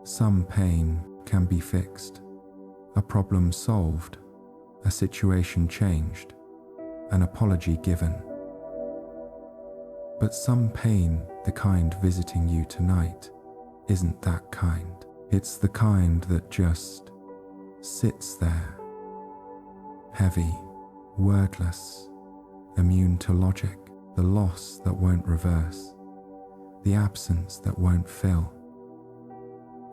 Some pain can be fixed, a problem solved, a situation changed, an apology given. But some pain, the kind visiting you tonight, isn't that kind. It's the kind that just sits there, heavy, wordless, immune to logic, the loss that won't reverse, the absence that won't fill,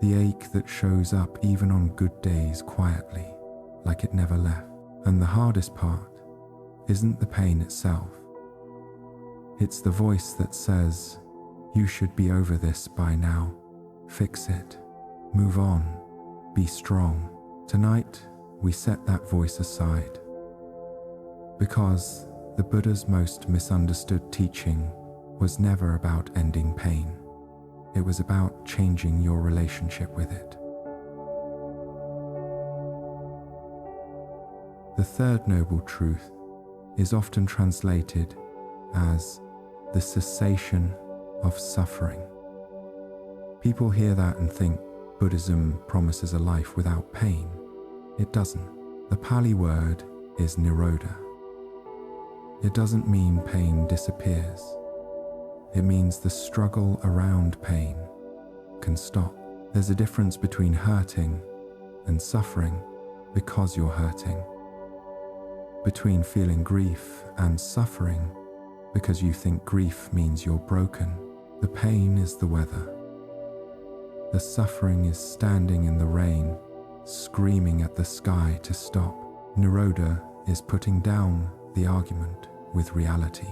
the ache that shows up even on good days quietly, like it never left. And the hardest part isn't the pain itself. It's the voice that says, you should be over this by now. Fix it. Move on. Be strong. Tonight, we set that voice aside. Because the Buddha's most misunderstood teaching was never about ending pain. It was about changing your relationship with it. The third noble truth is often translated as the cessation of suffering. People hear that and think Buddhism promises a life without pain. It doesn't. The Pali word is nirodha. It doesn't mean pain disappears. It means the struggle around pain can stop. There's a difference between hurting and suffering because you're hurting. Between feeling grief and suffering because you think grief means you're broken. The pain is the weather. The suffering is standing in the rain, screaming at the sky to stop. Nirodha is putting down the argument with reality.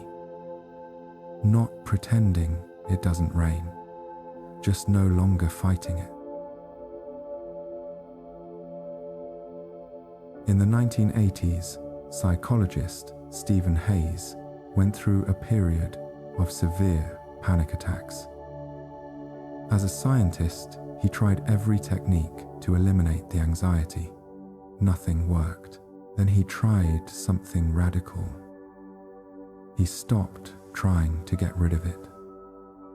Not pretending it doesn't rain, just no longer fighting it. In the 1980s, psychologist Stephen Hayes went through a period of severe panic attacks. As a scientist, he tried every technique to eliminate the anxiety. Nothing worked. Then he tried something radical. He stopped trying to get rid of it.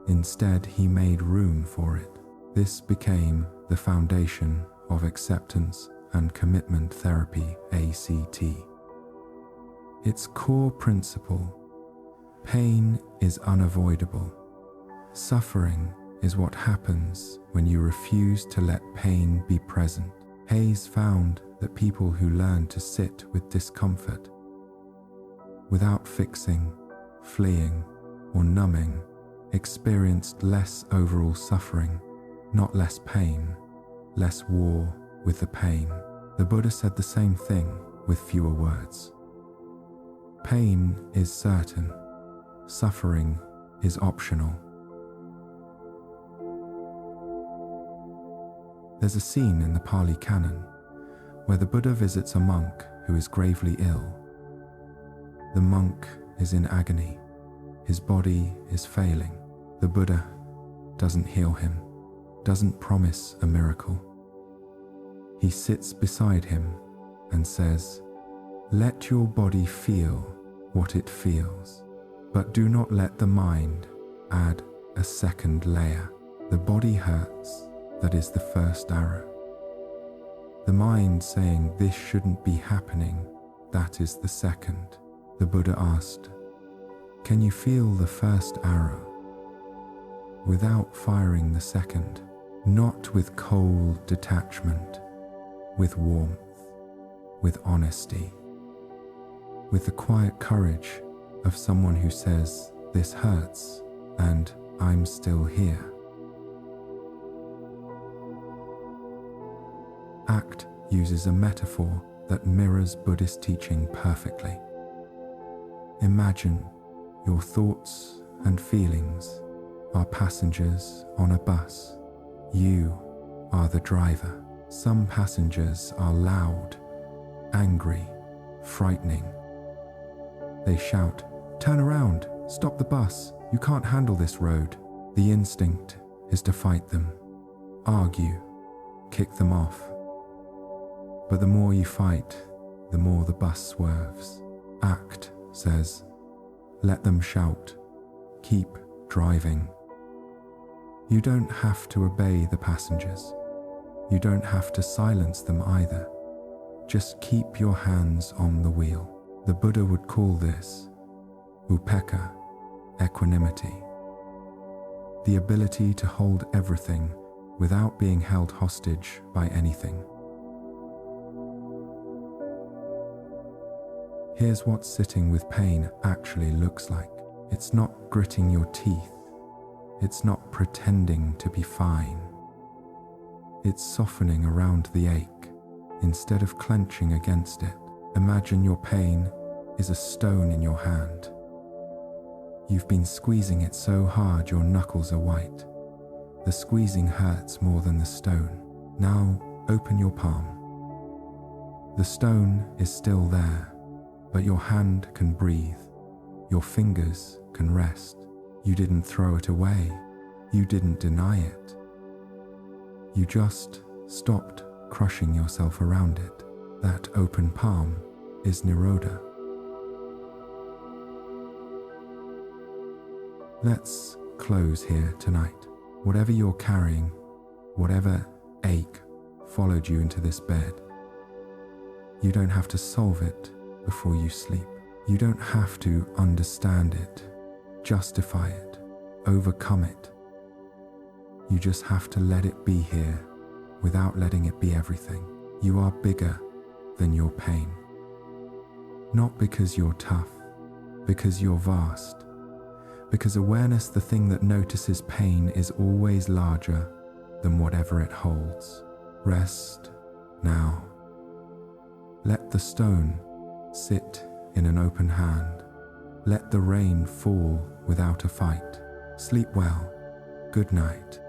Instead, he made room for it. This became the foundation of acceptance and commitment therapy, ACT. Its core principle: pain is unavoidable. Suffering is what happens when you refuse to let pain be present. Hayes found that people who learned to sit with discomfort without fixing, fleeing, or numbing experienced less overall suffering, not less pain, less war with the pain. The Buddha said the same thing with fewer words. Pain is certain, suffering is optional. There's a scene in the Pali Canon where the Buddha visits a monk who is gravely ill. The monk is in agony. His body is failing. The Buddha doesn't heal him, doesn't promise a miracle. He sits beside him and says, "Let your body feel what it feels, but do not let the mind add a second layer. The body hurts, that is the first arrow. The mind saying this shouldn't be happening, that is the second." The Buddha asked, "Can you feel the first arrow without firing the second?" Not with cold detachment, with warmth, with honesty, with the quiet courage of someone who says, "This hurts, and I'm still here." ACT uses a metaphor that mirrors Buddhist teaching perfectly. Imagine your thoughts and feelings are passengers on a bus. You are the driver. Some passengers are loud, angry, frightening. They shout, "Turn around, stop the bus, you can't handle this road." The instinct is to fight them, argue, kick them off. But the more you fight, the more the bus swerves. ACT says, "Let them shout, keep driving." You don't have to obey the passengers. You don't have to silence them either. Just keep your hands on the wheel. The Buddha would call this upekkha, equanimity. The ability to hold everything without being held hostage by anything. Here's what sitting with pain actually looks like. It's not gritting your teeth. It's not pretending to be fine. It's softening around the ache instead of clenching against it. Imagine your pain is a stone in your hand. You've been squeezing it so hard your knuckles are white. The squeezing hurts more than the stone. Now open your palm. The stone is still there, but your hand can breathe. Your fingers can rest. You didn't throw it away. You didn't deny it. You just stopped crushing yourself around it. That open palm is Nirodha. Let's close here tonight. Whatever you're carrying, whatever ache followed you into this bed, you don't have to solve it before you sleep. You don't have to understand it, justify it, overcome it. You just have to let it be here without letting it be everything. You are bigger than your pain. Not because you're tough, because you're vast. Because awareness, the thing that notices pain, is always larger than whatever it holds. Rest now. Let the stone sit in an open hand. Let the rain fall without a fight. Sleep well. Good night.